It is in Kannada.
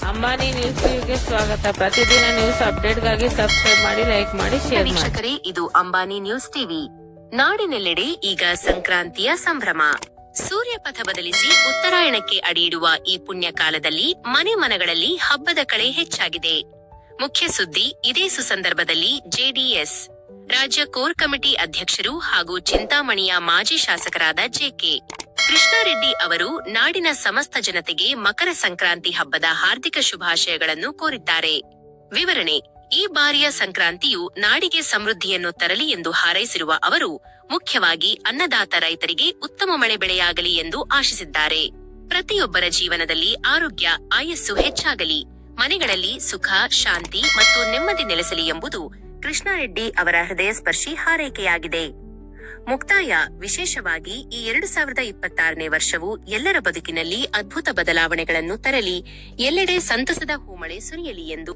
ಅಂಬಾನಿ ನ್ಯೂಸ್ ಗೆ ಸ್ವಾಗತ. ಪ್ರತಿದಿನ ನ್ಯೂಸ್ ಅಪ್ಡೇಟ್ಗಾಗಿ ಸಬ್ಸ್ಕ್ರೈಬ್ ಮಾಡಿ, ಲೈಕ್ ಮಾಡಿ, ಶೇರ್ ಮಾಡಿ. ವೀಕ್ಷಕರೇ, ಇದು ಅಂಬಾನಿ ನ್ಯೂಸ್ ಟಿವಿ. ನಾಡಿನೆಲ್ಲೆಡೆ ಈಗ ಸಂಕ್ರಾಂತಿಯ ಸಂಭ್ರಮ. ಸೂರ್ಯ ಪಥ ಬದಲಿಸಿ ಉತ್ತರಾಯಣಕ್ಕೆ ಅಡಿಯಿಡುವ ಈ ಪುಣ್ಯ ಕಾಲದಲ್ಲಿ ಮನೆ ಮನಗಳಲ್ಲಿ ಹಬ್ಬದ ಕಳೆ ಹೆಚ್ಚಾಗಿದೆ. ಮುಖ್ಯ ಸುದ್ದಿ: ಇದೇ ಸುಸಂದರ್ಭದಲ್ಲಿ ಜೆಡಿಎಸ್ ರಾಜ್ಯ ಕೋರ್ ಕಮಿಟಿ ಅಧ್ಯಕ್ಷರು ಹಾಗೂ ಚಿಂತಾಮಣಿಯ ಮಾಜಿ ಶಾಸಕರಾದ ಜೆ.ಕೆ. ಕೃಷ್ಣಾರೆಡ್ಡಿ ಅವರು ನಾಡಿನ ಸಮಸ್ತ ಜನತೆಗೆ ಮಕರ ಸಂಕ್ರಾಂತಿ ಹಬ್ಬದ ಹಾರ್ದಿಕ ಶುಭಾಶಯಗಳನ್ನು ಕೋರಿದ್ದಾರೆ. ವಿವರಣೆ: ಈ ಬಾರಿಯ ಸಂಕ್ರಾಂತಿಯು ನಾಡಿಗೆ ಸಮೃದ್ಧಿಯನ್ನು ತರಲಿ ಎಂದು ಹಾರೈಸಿರುವ ಅವರು, ಮುಖ್ಯವಾಗಿ ಅನ್ನದಾತ ರೈತರಿಗೆ ಉತ್ತಮ ಮಳೆ ಬೆಳೆಯಾಗಲಿ ಎಂದು ಆಶಿಸಿದ್ದಾರೆ. ಪ್ರತಿಯೊಬ್ಬರ ಜೀವನದಲ್ಲಿ ಆರೋಗ್ಯ, ಆಯಸ್ಸು ಹೆಚ್ಚಾಗಲಿ, ಮನೆಗಳಲ್ಲಿ ಸುಖ, ಶಾಂತಿ ಮತ್ತು ನೆಮ್ಮದಿ ನೆಲೆಸಲಿ ಎಂಬುದು ಕೃಷ್ಣಾರೆಡ್ಡಿ ಅವರ ಹೃದಯಸ್ಪರ್ಶಿ ಹಾರೈಕೆಯಾಗಿದೆ. ಮುಕ್ತಾಯ: ವಿಶೇಷವಾಗಿ ಈ 2026ನೇ ವರ್ಷವು ಎಲ್ಲರ ಬದುಕಿನಲ್ಲಿ ಅದ್ಭುತ ಬದಲಾವಣೆಗಳನ್ನು ತರಲಿ, ಎಲ್ಲೆಡೆ ಸಂತಸದ ಹೂಮಳೆ ಸುರಿಯಲಿ ಎಂದು